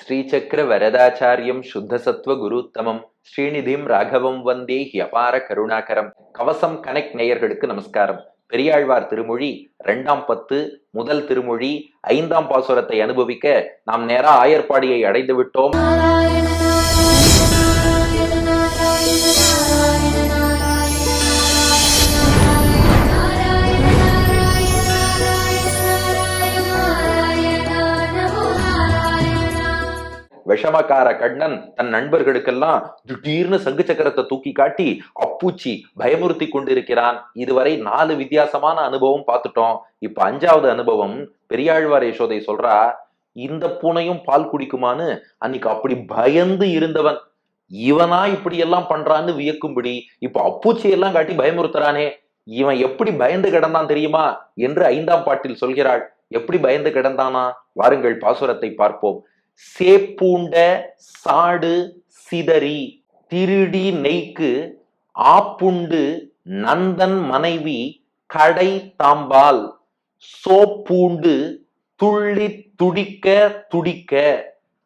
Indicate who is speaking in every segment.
Speaker 1: ஸ்ரீசக்கர வரதாச்சாரியம் சுத்தசத்வ குருத்தமம் ஸ்ரீநிதிம் ராகவம் வந்தே ஹியபார கருணாகரம். கவசம் கனெக்ட் நேயர்களுக்கு நமஸ்காரம். பெரியாழ்வார் திருமொழி 2ஆம் பத்து முதல் திருமொழி 5ஆம் பாசுரத்தை அனுபவிக்க நாம் நேரா ஆயர்பாடியை அடைந்து விட்டோம். விஷமக்கார கண்ணன் தன் நண்பர்களுக்கெல்லாம் திடீர்னு சங்கு சக்கரத்தை தூக்கி காட்டி அப்புச்சி பயமுறுத்தி கொண்டிருக்கிறான். இதுவரை 4 வித்தியாசமான அனுபவம் பார்த்துட்டோம். இப்ப 5வது அனுபவம். பெரியாழ்வார் யசோதை சொல்றா, இந்த பூனையும் பால் குடிக்குமான்னு அன்னைக்கு அப்படி பயந்து இருந்தவன் இவனா இப்படி எல்லாம் பண்றான்னு வியக்கும்படி இப்ப அப்புச்சி எல்லாம் காட்டி பயமுறுத்துறானே, இவன் எப்படி பயந்து கிடந்தான் தெரியுமா என்று 5ஆம் பாட்டில் சொல்கிறாள். எப்படி பயந்து கிடந்தானா? வாருங்கள் பாசுரத்தை பார்ப்போம். சேப்பூண்ட சாடு சிதறி திருடி நெய்க்கு ஆப்புண்டு நந்தன் மனைவி கடை தாம்பால் சோப்பூண்டு துள்ளி துடிக்க துடிக்க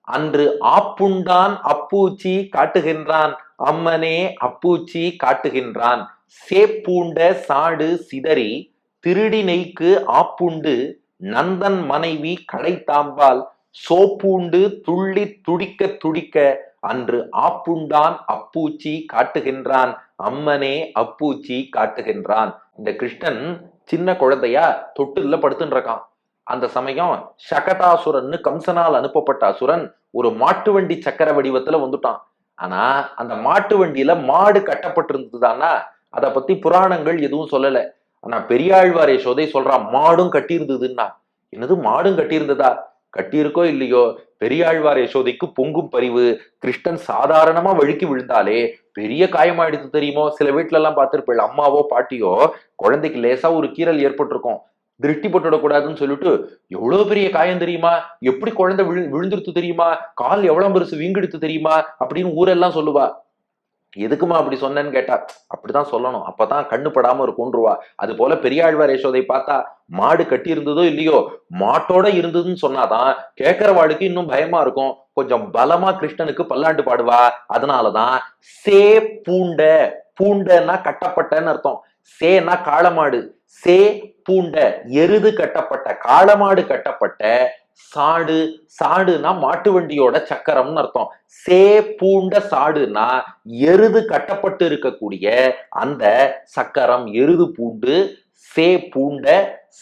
Speaker 1: அன்று ஆப்புண்டான் அப்பூச்சி காட்டுகின்றான் அம்மனே அப்பூச்சி காட்டுகின்றான். சேப்பூண்ட சாடு சிதறி திருடி நெய்க்கு ஆப்புண்டு நந்தன் மனைவி கடை தாம்பால் சோப்பூண்டு துள்ளி துடிக்க துடிக்க அன்று ஆப்புண்டான் அப்பூச்சி காட்டுகின்றான் அம்மனே அப்பூச்சி காட்டுகின்றான். இந்த கிருஷ்ணன் சின்ன குழந்தையா தொட்டில்ல படுத்துன்னு இருக்கான். அந்த சமயம் சகடாசுரன் கம்சனால் அனுப்பப்பட்ட அசுரன் ஒரு மாட்டு வண்டி சக்கர வடிவத்துல வந்துட்டான். ஆனா அந்த மாட்டு வண்டியில மாடு கட்டப்பட்டிருந்ததுதானா அதை பத்தி புராணங்கள் எதுவும் சொல்லல. ஆனா பெரியாழ்வார் யசோதை சொல்றான், மாடும் கட்டியிருந்ததுன்னா. என்னது, மாடும் கட்டியிருந்ததா? கட்டியிருக்கோ இல்லையோ, பெரியாழ்வார் யசோதைக்கு பொங்கும் பரிவு. கிருஷ்ணன் சாதாரணமா வழுக்கி விழுந்தாலே பெரிய காயமாயிடுது தெரியுமோ. சில வீட்டுல எல்லாம் பார்த்திருப்பேன், அம்மாவோ பாட்டியோ குழந்தைக்கு லேசா ஒரு கீறல் ஏற்பட்டிருக்கும், திருஷ்டி போட்டுடக்கூடாதுன்னு சொல்லிட்டு எவ்வளவு பெரிய காயம் தெரியுமா, எப்படி குழந்தை விழுந்துருத்து தெரியுமா, கால் எவ்வளவு பெருசு வீங்கெடுத்து தெரியுமா அப்படின்னு ஊரெல்லாம் சொல்லுவா. எதுக்குமா அப்படி சொன்னேன்னு கேட்டா, அப்படிதான் சொல்லணும், அப்பதான் கண்ணு படாம இருக்கும்ன்றவா. அது போல பெரியாழ்வார் யசோதை பார்த்தா மாடு கட்டி இருந்ததோ இல்லையோ, மாட்டோட இருந்ததுன்னு சொன்னாதான் கேட்கிறவாளுக்கு இன்னும் பயமா இருக்கும். கொஞ்சம் பலமா கிருஷ்ணனுக்கு பல்லாண்டு பாடுவா. அதனாலதான் சே பூண்ட, பூண்டன்னா கட்டப்பட்டன்னு அர்த்தம். சேனா காளமாடு, சே பூண்ட எருது கட்டப்பட்ட, காளமாடு கட்டப்பட்ட சாடு, சாடுனா மாட்டு வண்டியோட சக்கரம்னு அர்த்தம். சே பூண்ட சாடுனா எருது கட்டப்பட்டு இருக்கக்கூடிய அந்த சக்கரம், எருது பூண்டு. சே பூண்ட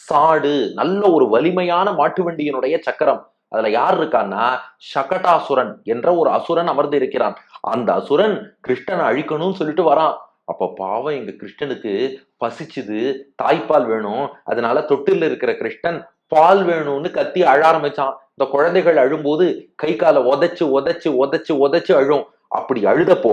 Speaker 1: சாடு, நல்ல ஒரு வலிமையான மாட்டு வண்டியினுடைய சக்கரம். அதுல யார் இருக்கான்னா சகடாசுரன் என்ற ஒரு அசுரன் அமர்ந்து இருக்கிறான். அந்த அசுரன் கிருஷ்ணனை அழிக்கணும்னு சொல்லிட்டு வரான். அப்ப பாவம் எங்க கிருஷ்ணனுக்கு பசிச்சுது, தாய்ப்பால் வேணும். அதனால தொட்டில் இருக்கிற கிருஷ்ணன் பால் வேணும்னு கத்தி அழ ஆரம்பிச்சான். இந்த குழந்தைகள் அழும்போது கை காலை உதைச்சு உதைச்சு உதைச்சு உதைச்சு அழும். அப்படி அழுதப்போ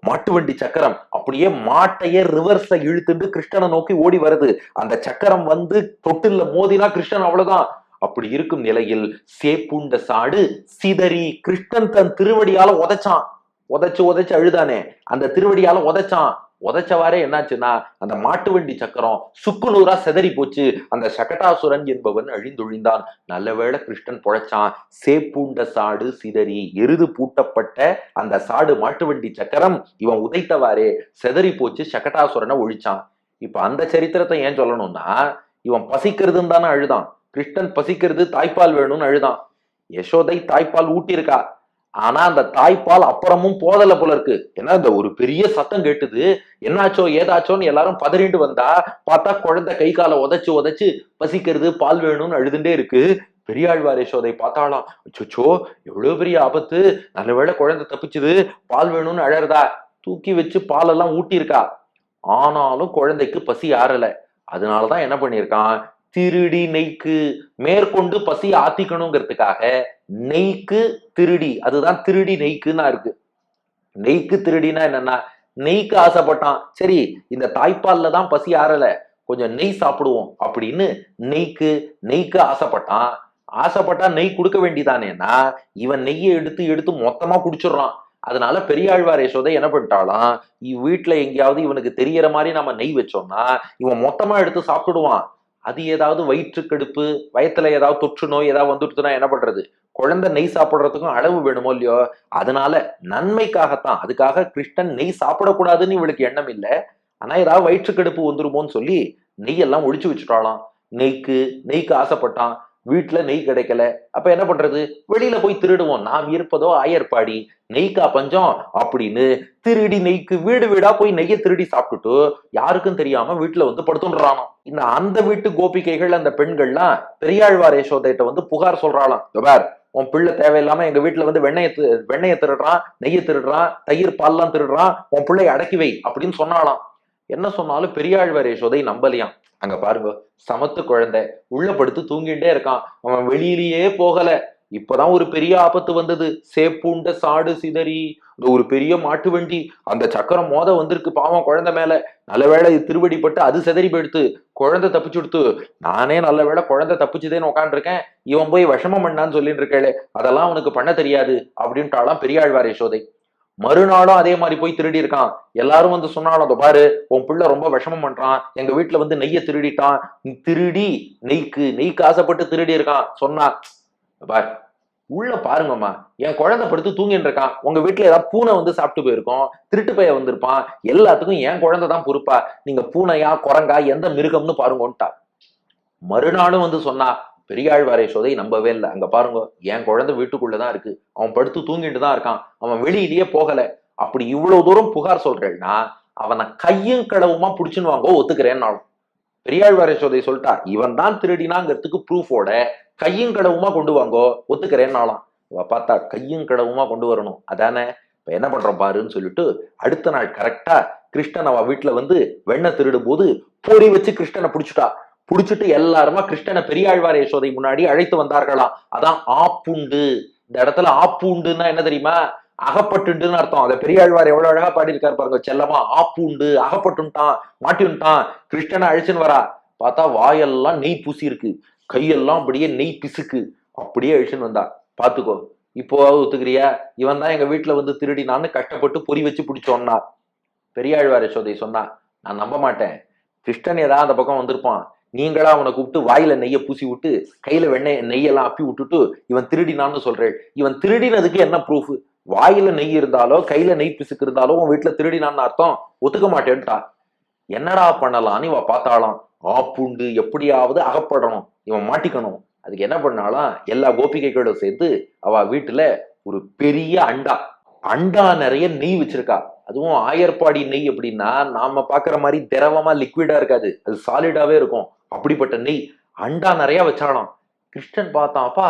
Speaker 1: மாட்டு வண்டி சக்கரம் அப்படியே மாட்டைய ரிவர்ஸ்ல இழுத்துட்டு கிருஷ்ணனை நோக்கி ஓடி வருது. அந்த சக்கரம் வந்து தொட்டில்ல மோதினா கிருஷ்ணன் அவ்வளவுதான். அப்படி இருக்கும் நிலையில் சேப்புண்ட சாடு சிதறி, கிருஷ்ணன் தன் திருவடியால உதைச்சான். உதைச்சு உதைச்சு அழுதானே, அந்த திருவடியால உதைச்சான். உதைச்சவாறே என்னாச்சுன்னா அந்த மாட்டு வண்டி சக்கரம் சுக்குநூறா செதறி போச்சு. அந்த சகடாசுரன் என்பவன் அழிந்தொழிந்தான். நல்லவேளை கிருஷ்ணன் பொழைச்சான். சேப்பூண்ட சாடு சிதறி, எருது பூட்டப்பட்ட அந்த சாடு மாட்டு வண்டி சக்கரம் இவன் உதைத்தவாறே செதறி போச்சு, சகடாசுரனை ஒழிச்சான். இப்ப அந்த சரித்திரத்தை ஏன் சொல்லணும்னா, இவன் பசிக்கிறதுன்னு தானே அழுதான். கிருஷ்ணன் பசிக்கிறது, தாய்ப்பால் வேணும்னு அழுதான். யசோதை தாய்ப்பால் ஊட்டியிருக்கா. ஆனா அந்த தாய்ப்பால் அப்புறமும் போதல போல இருக்கு. ஏன்னா இந்த ஒரு பெரிய சத்தம் கேட்டுது, என்னாச்சோ ஏதாச்சோன்னு எல்லாரும் பதறிண்டு வந்தா பார்த்தா குழந்தை கை காலை உதைச்சு உதைச்சு பசிக்கிறது, பால் வேணும்னு அழுதுண்டே இருக்கு. பெரியாழ்வார் யசோதை பார்த்தாலாம், அச்சோ எவ்வளவு பெரிய ஆபத்து, நல்லவேளை குழந்தை தப்பிச்சுது, பால் வேணும்னு அழறதா. தூக்கி வச்சு பாலெல்லாம் ஊட்டியிருக்கா. ஆனாலும் குழந்தைக்கு பசி ஆறல. அதனாலதான் என்ன பண்ணியிருக்கான், திருடி நெய்க்கு, மேற்கொண்டு பசி ஆத்திக்கணுங்கிறதுக்காக நெய்க்கு திருடி, அதுதான் திருடி நெய்க்குன்னா இருக்கு. நெய்க்கு திருடினா என்னன்னா, நெய்க்கு ஆசைப்பட்டான். சரி, இந்த தாய்ப்பால்ல தான் பசி ஆறல, கொஞ்சம் நெய் சாப்பிடுவோம் அப்படின்னு நெய்க்கு ஆசைப்பட்டான். ஆசைப்பட்டா நெய் கொடுக்க வேண்டியதானேன்னா இவன் நெய்யை எடுத்து எடுத்து மொத்தமா குடிச்சிடுறான். அதனால பெரியாழ்வார் யசோதை என்ன பண்ணிட்டாலாம், வீட்டுல எங்கேயாவது இவனுக்கு தெரியற மாதிரி நம்ம நெய் வச்சோம்னா இவன் மொத்தமா எடுத்து சாப்பிடுவான். அது ஏதாவது வயிற்று கடுப்பு, வயத்துல ஏதாவது தொற்று நோய் ஏதாவது வந்துடுச்சுன்னா என்ன பண்றது, குழந்தை நெய் சாப்பிடுறதுக்கும் அளவு வேணுமோ இல்லையோ, அதனால நன்மைக்காகத்தான். அதுக்காக கிருஷ்ணன் நெய் சாப்பிடக்கூடாதுன்னு இவளுக்கு எண்ணம் இல்ல. ஆனா ஏதாவது வயிற்றுக்கடுப்பு வந்துருமோன்னு சொல்லி நெய்யெல்லாம் ஒழிச்சு வச்சுட்டாளாம். நெய்க்கு ஆசைப்பட்டான். வீட்டுல நெய் கிடைக்கல. அப்ப என்ன பண்றது? வெளியில போய் திருடுவோம். நாம் இருப்பதோ ஆயர்பாடி, நெய்க்கா பஞ்சம் அப்படின்னு திருடி நெய்க்கு வீடு வீடா போய் நெய்யை திருடி சாப்பிட்டுட்டு யாருக்கும் தெரியாம வீட்டுல வந்து படுத்துடுறானோ. இந்த அந்த வீட்டு கோபிகைகள், அந்த பெண்கள்லாம் பெரியாழ்வார் யசோதைட்ட வந்து புகார் சொல்றாளாம். பார், உன் பிள்ளை தேவையில்லாம எங்க வீட்டுல வந்து வெண்ணையை திருடுறான், நெய்யை திருடுறான், தயிர் பால்லாம் திருடுறான், உன் பிள்ளை அடக்கி வை அப்படின்னு சொன்னாலாம். என்ன சொன்னாலும் பெரியாழ்வார் யசோதை நம்பலையாம். அங்க பாருங்க, சமத்து குழந்தை உள்ள படுத்து தூங்கிட்டே இருக்கான். அவன் வெளியிலேயே போகல. இப்பதான் ஒரு பெரிய ஆபத்து வந்தது. சேப்புண்ட சாடு சிதறி, ஒரு பெரிய மாட்டு வண்டி, அந்த சக்கரம் மோத வந்திருக்கு பாவம் குழந்தை மேல. நல்ல வேளை திருவடிப்பட்டு அது சிதறி போயிடுத்து. குழந்தை தப்பிச்சுடுத்து. நானே நல்ல வேளை குழந்தை தப்பிச்சுதேன்னு உட்காந்துருக்கேன். இவன் போய் விஷமம் பண்ணான்னு சொல்லிட்டு இருக்கேளே, அதெல்லாம் அவனுக்கு பண்ண தெரியாது அப்படின்ட்டாலாம் பெரியாழ்வார் யசோதை. மறுநாளும் அதே மாதிரி போய் திருடி இருக்கான். எல்லாரும் வந்து சொன்னாலும், அதை பாரு, உன் பிள்ளை ரொம்ப விஷமம் பண்றான், எங்க வீட்டுல வந்து நெய்யை திருடிட்டான், திருடி நெய்க்கு ஆசைப்பட்டு திருடி இருக்கான் சொன்னா. பாரு, உள்ள பாருங்கம்மா, என் குழந்தை படுத்து தூங்கிட்டு இருக்கான். உங்க வீட்டுல ஏதாவது பூனை வந்து சாப்பிட்டு போயிருக்கோம், திருட்டு பைய வந்திருப்பான், எல்லாத்துக்கும் என் குழந்தை தான் பொறுப்பா? நீங்க பூனையா குரங்கா எந்த மிருகம்னு பாருங்கன்ட்டா. மறுநாளும் வந்து சொன்னா. பெரியாழ்வார் யசோதை நம்பவே இல்லை. அங்க பாருங்க, என் குழந்தை வீட்டுக்குள்ளதான் இருக்கு, அவன் படுத்து தூங்கிட்டு தான் இருக்கான், அவன் வெளியிலேயே போகல. அப்படி இவ்வளவு தூரம் புகார் சொல்றேன்னா அவனை கையும் களவுமா புடிச்சுன்னு வாங்கோ ஒத்துக்கிறேன்னாலும். பெரியாழ்வார் யசோதை சொல்லிட்டா, இவன் தான் திருடினாங்கிறதுக்கு ப்ரூஃபோட கையும் கடவுமா கொண்டு வாங்கோ ஒத்துக்கிறேன்னாலாம். இவ பார்த்தா கையும் கடவுமா கொண்டு வரணும், அதானே இப்ப என்ன பண்றோம் பாருன்னு சொல்லிட்டு அடுத்த நாள் கரெக்டா கிருஷ்ணன் அவ வீட்டுல வந்து வெண்ணெய் திருடும் போது பொறி வச்சு கிருஷ்ணனை புடிச்சிட்டு எல்லாருமா கிருஷ்ணனை பெரியாழ்வார் யசோதை முன்னாடி அழைத்து வந்தார்களாம். அதான் ஆப்புண்டு. இந்த இடத்துல ஆப்புண்டுன்னா என்ன தெரியுமா? அகப்பட்டுன்னு அர்த்தம். அதை பெரியாழ்வார் எவ்வளவு அழகா பாடியிருக்காரு பாருங்க, செல்லமா. ஆப்புண்டு, அகப்பட்டுட்டான், மாட்டின்ட்டான். கிருஷ்ணனை அழிச்சுன்னு வரா. பார்த்தா வாயெல்லாம் நெய் பூசி இருக்கு, கையெல்லாம் அப்படியே நெய் பிசுக்கு. அப்படியே அழிச்சுன்னு வந்தா. பாத்துக்கோ, இப்போ ஒத்துக்கிறியா? இவன் தான் எங்க வீட்டுல வந்து திருடினான்னு கஷ்டப்பட்டு பொறி வச்சு பிடிச்சோன்னா. பெரியாழ்வார் யசோதை சொன்னா, நான் நம்ப மாட்டேன். கிருஷ்ணன் ஏதாவது அந்த பக்கம் வந்திருப்பான், நீங்களா அவனை கூப்பிட்டு வாயில நெய்ய பூசி விட்டு கையில நெய்யெல்லாம் அப்பி விட்டுட்டு இவன் திருடினான்னு சொல்றேன். இவன் திருடினதுக்கு என்ன ப்ரூஃப்? வாயில நெய் இருந்தாலோ கையில நெய் பிசுக்கு இருந்தாலோ உன் வீட்டுல திருடினான்னு அர்த்தம். ஒத்துக்க மாட்டேன்ட்டா. என்னடா பண்ணலான்னு இவ பார்த்தாலாம். ஆப்புண்டு, எப்படியாவது அகப்படணும், இவன் மாட்டிக்கணும். அதுக்கு என்ன பண்ணாலாம், எல்லா கோபிகைகளோட சேர்த்து அவ வீட்டுல ஒரு பெரிய அண்டா நிறைய நெய் வச்சிருக்கா. அதுவும் ஆயர்பாடி நெய் அப்படின்னா நாம பாக்குற மாதிரி திரவமா லிக்விடா இருக்காது, அது சாலிடாவே இருக்கும். அப்படிப்பட்ட நெய் அண்டா நிறைய வச்சாலாம். கிருஷ்ணன் பார்த்தான், அப்பா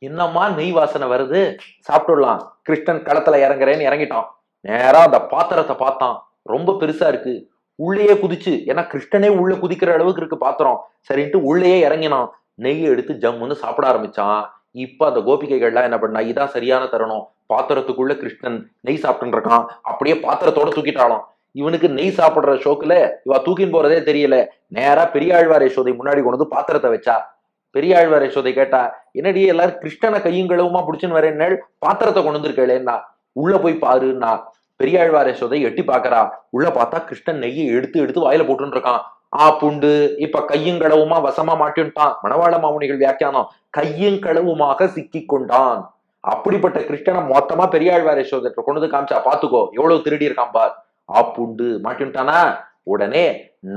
Speaker 1: என்னம்மா நெய் வாசனை வருது, சாப்பிட்டுடலாம். கிருஷ்ணன் களத்துல இறங்குறேன்னு இறங்கிட்டான். நேரா அந்த பாத்திரத்தை பார்த்தான், ரொம்ப பெருசா இருக்கு. உள்ளேயே குதிச்சு, ஏன்னா கிருஷ்ணனே உள்ள குதிக்கிற அளவுக்கு இருக்கு பாத்திரம். சரின்ட்டு உள்ளேயே இறங்கினான். நெய்யை எடுத்து ஜம்முன்னு சாப்பிட ஆரம்பிச்சான். இப்ப அந்த கோபிகைகள்லாம் என்ன பண்ணா, இதான் சரியான தருணம், பாத்திரத்துக்குள்ள கிருஷ்ணன் நெய் சாப்பிட்டு இருக்கான், அப்படியே பாத்திரத்தோட தூக்கிட்டாலும். இவனுக்கு நெய் சாப்பிடுற ஷோக்குல இவ தூக்கின்னு போறதே தெரியல. நேரா பெரியாழ்வார் யசோதை முன்னாடி கொண்டு வந்து பாத்திரத்தை வச்சா. பெரியாழ்வார் யசோதை கேட்டா, என்னடி எல்லாரும் கிருஷ்ணனை கையும் களவுமா பிடிச்சுன்னு வரேன், பாத்திரத்தை கொண்டு வந்துருக்கேன்னா, உள்ள போய் பாருன்னா. பெரியாழ்வார் யசோதை எட்டி பாக்குறா. உள்ள பார்த்தா கிருஷ்ணன் நெய்யை எடுத்து வாயில போட்டுன்னு இருக்கான். புண்டு இப்ப கையும் களவுமா வசமா மாட்டின்ட்டான். மணவாள மாமுனிகள் வியாக்கியானம், கையும் களவுமாக சிக்கி கொண்டான். அப்படிப்பட்ட கிருஷ்ணனை மொத்தமா பெரியாழ்வார் யசோதை கொண்டு வந்து காமிச்சா. பாத்துக்கோ எவ்வளவு திருடி இருக்கான் பார். புண்டு மாட்டின்ட்டானா. உடனே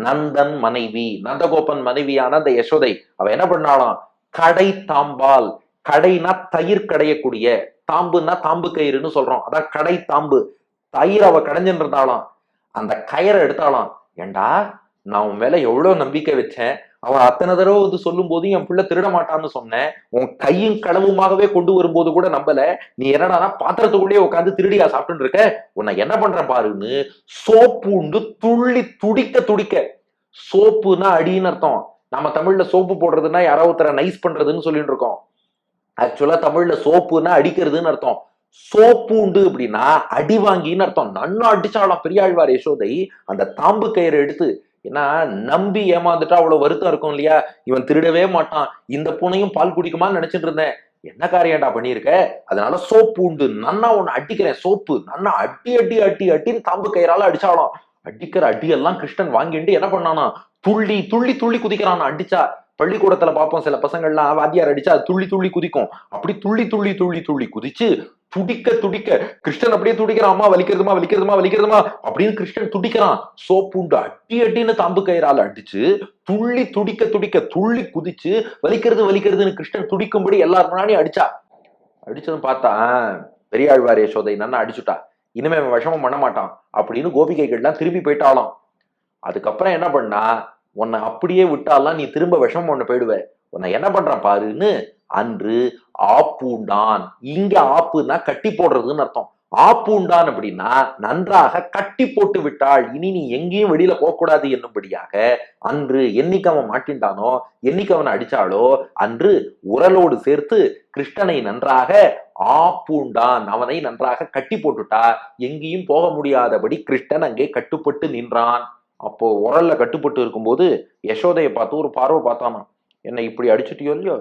Speaker 1: நந்தன் மனைவி, நந்தகோபன் மனைவியான அந்த யசோதை அவ என்ன பண்ணாலாம், கடை தாம்பால். கடைனா தயிர் கடையக்கூடிய, தாம்புன்னா தாம்பு கயிறுன்னு சொல்றோம், அதான் கடை தாம்பு. தயிர் அவ கடைஞ்சுட்டு இருந்தாலும் அந்த கயிறை எடுத்தாலாம். ஏண்டா, நான் உன் மேல எவ்வளவு நம்பிக்கை வச்சேன், அவன் அத்தனை தடவை வந்து சொல்லும் போது என் பிள்ளை திருட மாட்டான்னு சொன்னேன், உன் கையும் களவுமாகவே கொண்டு வரும்போது கூட நம்பல, நீ என்னடானா பாத்திரத்துக்குள்ளேயே உட்காந்து திருடியா சாப்பிட்டு இருக்க, உன்னை என்ன பண்றேன் பாருன்னு சோப்பு உண்டு துள்ளி துடிக்க. சோப்புனா அடின்னு அர்த்தம். நம்ம தமிழ்ல சோப்பு போடுறதுன்னா யாராவது ஒருத்தர நைஸ் பண்றதுன்னு சொல்லிட்டு இருக்கோம். ஆக்சுவலா தமிழ்ல சோப்புன்னா அடிக்கிறதுன்னு அர்த்தம். சோப்பு உண்டு அப்படின்னா அடி வாங்கின்னு அர்த்தம். நன்னா அடிச்சாலாம் பெரியாழ்வார் யசோதை அந்த தாம்பு கயிறு எடுத்து. ஏன்னா நம்பி ஏமாந்துட்டா அவ்வளவு வருத்தம் இருக்கும் இல்லையா, இவன் திருடவே மாட்டான், இந்த பூனையும் பால் குடிக்குமான்னு நினைச்சிட்டு இருந்தேன், என்ன காரியம்டா பண்ணிருக்க, அதனால சோப்பு உண்டு, நன்னா உன்னை அடிக்கிறேன், சோப்பு நன்னா அட்டின்னு தாம்பு கயிறால அடிச்சாலாம். அடிக்கிற அடியெல்லாம் கிருஷ்ணன் வாங்கிட்டு என்ன பண்ணானா, துள்ளி குதிக்கிறான். அடிச்சா பள்ளிக்கூடத்துல பார்ப்போம் சில பசங்கள்லாம் வாத்தியார் அடிச்சா அது துள்ளி துள்ளி குதிக்கும். அப்படி துள்ளி துள்ளி துள்ளி துள்ளி குதிச்சு துடிக்க துடிக்க கிருஷ்ணன் அப்படியே துடிக்கிறான். அம்மா வலிக்கிறதுமா வலிக்கிறதுமா வலிக்கிறதுமா அப்படின்னு கிருஷ்ணன் துடிக்கிறான். சோப்புண்டு அட்டி அட்டின்னு தாம்பு கயிறால அடிச்சு துள்ளி துடிக்க துடிக்க துள்ளி குதிச்சு வலிக்கிறது வலிக்கிறதுன்னு கிருஷ்ணன் துடிக்கும்படி எல்லாரும் முன்னாடியும் அடிச்சதும் பார்த்தா பெரியாழ்வார் யசோதை நன்னா அடிச்சுட்டா, இனிமே அவன் விஷமம் பண்ண மாட்டான் அப்படின்னு கோபிகைகள்லாம் திரும்பி போயிட்டாலாம். அதுக்கப்புறம் என்ன பண்ணா, உன்னை அப்படியே விட்டாலாம் நீ திரும்ப விஷமம் ஒண்ணு போயிடுவ, உன்னை என்ன பண்றான் பாருன்னு அன்று ஆப்பூண்டான். இங்க ஆப்புன்னா கட்டி போடுறதுன்னு அர்த்தம். ஆப்பூண்டான் அப்படின்னா நன்றாக கட்டி போட்டு விட்டாள், இனி நீ எங்கேயும் வெளியில போகக்கூடாது என்னும்படியாக அன்று என்னைக்கு அவன் மாட்டின்டானோ, என்னைக்கு அவனை அடிச்சாலோ அன்று உரலோடு சேர்த்து கிருஷ்ணனை நன்றாக ஆப்பூண்டான், அவனை நன்றாக கட்டி போட்டுட்டா, எங்கேயும் போக முடியாதபடி கிருஷ்ணன் அங்கே கட்டுப்பட்டு நின்றான். அப்போ உரல்ல கட்டுப்பட்டு இருக்கும்போது யசோதையை பார்த்து ஒரு பார்வை பார்த்தானா, என்னை இப்படி அடிச்சுட்டியோ இல்லையோ,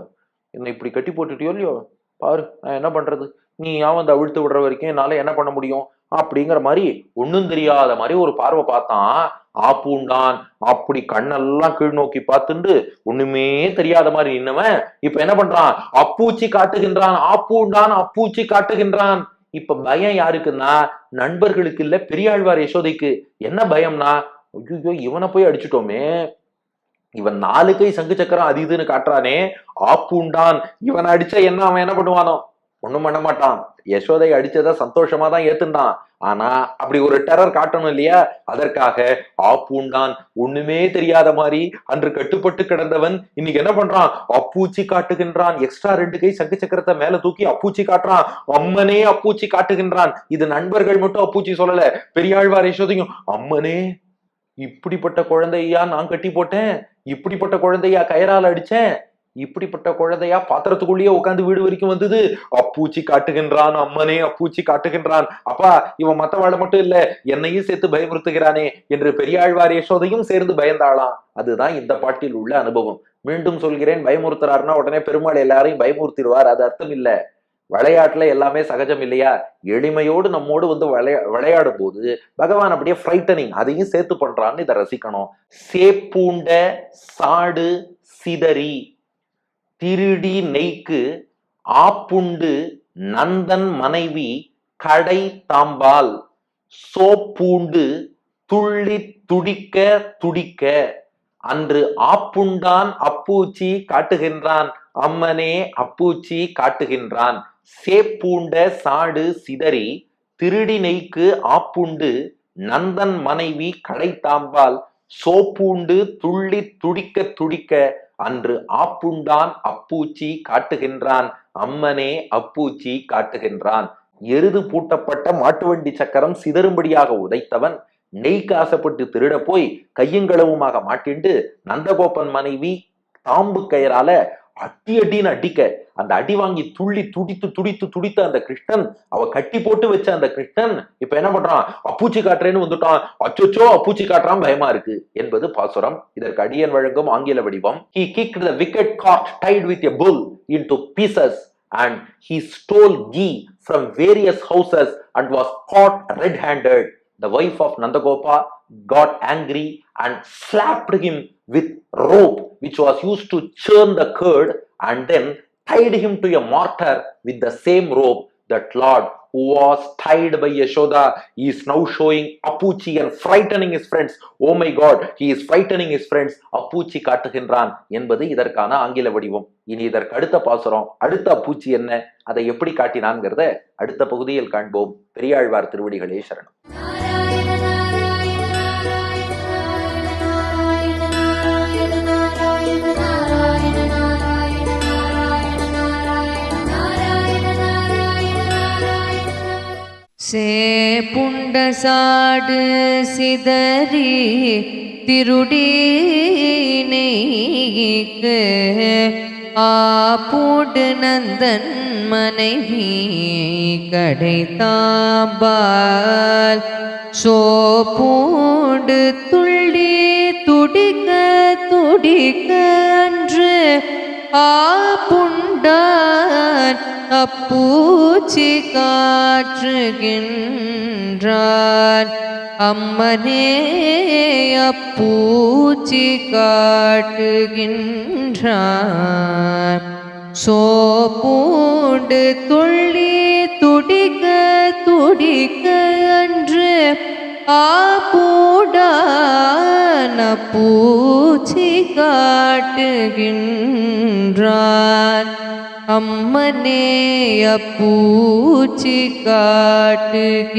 Speaker 1: என்னை இப்படி கட்டி போட்டுட்டியோ இல்லையோ, பாரு நான் என்ன பண்றது, நீ வந்து அவிழ்த்து விடுற வரைக்கும் என்னால என்ன பண்ண முடியும் அப்படிங்கிற மாதிரி ஒண்ணும் தெரியாத மாதிரி ஒரு பார்வை பார்த்தான். ஆப்பூண்டான் அப்படி கண்ணெல்லாம் கீழ் நோக்கி பார்த்துண்டு ஒண்ணுமே தெரியாத மாதிரி நின்னவன் இப்ப என்ன பண்றான், அப்பூச்சி காட்டுகின்றான். ஆப்பூண்டான் அப்பூச்சி காட்டுகின்றான். இப்ப பயம் யாருக்குன்னா நண்பர்களுக்கு இல்ல, பெரியாழ்வார் யசோதைக்கு. என்ன பயம்னா, ஐயோ இவனை போய் அடிச்சுட்டோமே, இவன் 4 கை சங்கு சக்கரம் அது இதுன்னு காட்டுறானே, ஆப்பூண்டான், இவன் அடிச்சா என்ன அவன் என்ன பண்ணுவானோ, ஒண்ணும் பண்ண மாட்டான். யசோதை அடிச்சத சந்தோஷமா தான் ஏத்துண்டான். ஆனா அப்படி ஒரு டெரர் காட்டணும் இல்லையா, அதற்காக ஆப்பூண்டான் ஒண்ணுமே தெரியாத மாதிரி அன்று கட்டுப்பட்டு கிடந்தவன் இன்னைக்கு என்ன பண்றான், அப்பூச்சி காட்டுகின்றான். எக்ஸ்ட்ரா 2 கை சங்கு சக்கரத்தை மேல தூக்கி அப்பூச்சி காட்டுறான். அம்மனே அப்பூச்சி காட்டுகின்றான். இது நண்பர்கள் மட்டும் அப்பூச்சி சொல்லல, பெரியாழ்வார் யசோதையும் அம்மனே இப்படிப்பட்ட குழந்தையா நான் கட்டி போட்டேன், இப்படிப்பட்ட குழந்தையா கயரால் அடிச்சேன், இப்படிப்பட்ட குழந்தையா பாத்திரத்துக்குள்ளேயே உட்காந்து வீடு வரைக்கும் வந்தது, அப்பூச்சி காட்டுகின்றான், அம்மனே அப்பூச்சி காட்டுகின்றான். அப்பா இவன் மத்தவாழ மட்டும் இல்ல என்னையும் சேர்த்து பயமுறுத்துகிறானே என்று பெரியாழ்வார் யசோதையும் சேர்ந்து பயந்தாளாம். அதுதான் இந்த பாட்டில் உள்ள அனுபவம். மீண்டும் சொல்கிறேன், பயமுறுத்துறாருன்னா உடனே பெருமாள் எல்லாரையும் பயமுறுத்திடுவார், அது அர்த்தம் இல்ல. விளையாட்டுல எல்லாமே சகஜம் இல்லையா, எளிமையோடு நம்மோடு வந்து விளையாடும் போது பகவான் அப்படியே ஃப்ரைட்டனிங் அதையும் சேர்த்து பண்றான்னு இதை ரசிக்கணும். சேப்பூண்ட சாடு சிதறி திருடி நெய்க்கு ஆப்புண்டு நந்தன் மனைவி கடை தாம்பால் சோப்பூண்டு துள்ளி துடிக்க துடிக்க அன்று ஆப்புண்டான் அப்பூச்சி காட்டுகின்றான், அம்மனே அப்பூச்சி காட்டுகின்றான். சேப்பூண்ட சாடு சிதறி திருடி நெய்க்கு ஆப்புண்டு நந்தன் மனைவி கடை தாம்பால் சோப்பூண்டு துள்ளி துடிக்க துடிக்க அன்று ஆப்புண்டான் அப்பூச்சி காட்டுகின்றான், அம்மனே அப்பூச்சி காட்டுகின்றான். எருது பூட்டப்பட்ட மாட்டு வண்டி சக்கரம் சிதறும்படியாக உதைத்தவன் நெய்க்கு ஆசைப்பட்டு திருட போய் கையங்களவுமாக மாட்டிண்டு நந்தகோபன் மனைவி தாம்பு கயிறால அடி அடின்னு அடிக்க, அந்த அடி வாங்கி துள்ளி துடித்து துடித்து துடித்த அந்த கிருஷ்ணன், அவ கட்டி போட்டு வச்ச அந்த கிருஷ்ணன் இப்ப என்ன பண்றான், அப்பூச்சி காட்டுறேன்னு வந்துட்டான். அச்சோச்சோ அப்பூச்சி காட்டுறான், பயமா இருக்கு என்பது பாசுரம். இதற்கு அடியன் வழங்கும் ஆங்கில வடிவம். He kicked the wicked cart tied with a bull into pieces and he stole ghee from various houses and was caught red-handed. The wife of Nandagopa got angry and slapped him with rope which was used to churn the curd and then tied him to a mortar with the same rope. That Lord who was tied by Yashoda is now showing Appuchi and frightening his friends. Oh my God, he is frightening his friends. Appuchi காட்டுகின்றான் என்பது இதற்கான ஆங்கில வடிவம். இனி இதற்கு அடுத்த பாசுரம், அடுத்த அப்பூச்சி என்ன, அதை எப்படி காட்டினான்ங்கிறத அடுத்த பகுதியில் காண்போம். பெரியாழ்வார் திருவடிகளே சரணம்.
Speaker 2: சேப்புண்ட சாடு சிதறி திருடி நெய்க்கு ஆப்பூண்டு நந்தன் மனைவி கடை தாம்பால் சோப்பூண்டு துள்ளி துடிக்க துடிக்க அன்று ஆப்புண்டான் அப்பூச்சி காற்றுகின்றான் அம்மனே அப்பூச்சி காட்டுகின்றான் சோப்பூண்டு துள்ளி துடிக்க துடிக்க அன்று ஆப்பூடான பூச்சி காட்டுகின்றான் அம்மனே அப்பூச்சி காட்டுகின்றான்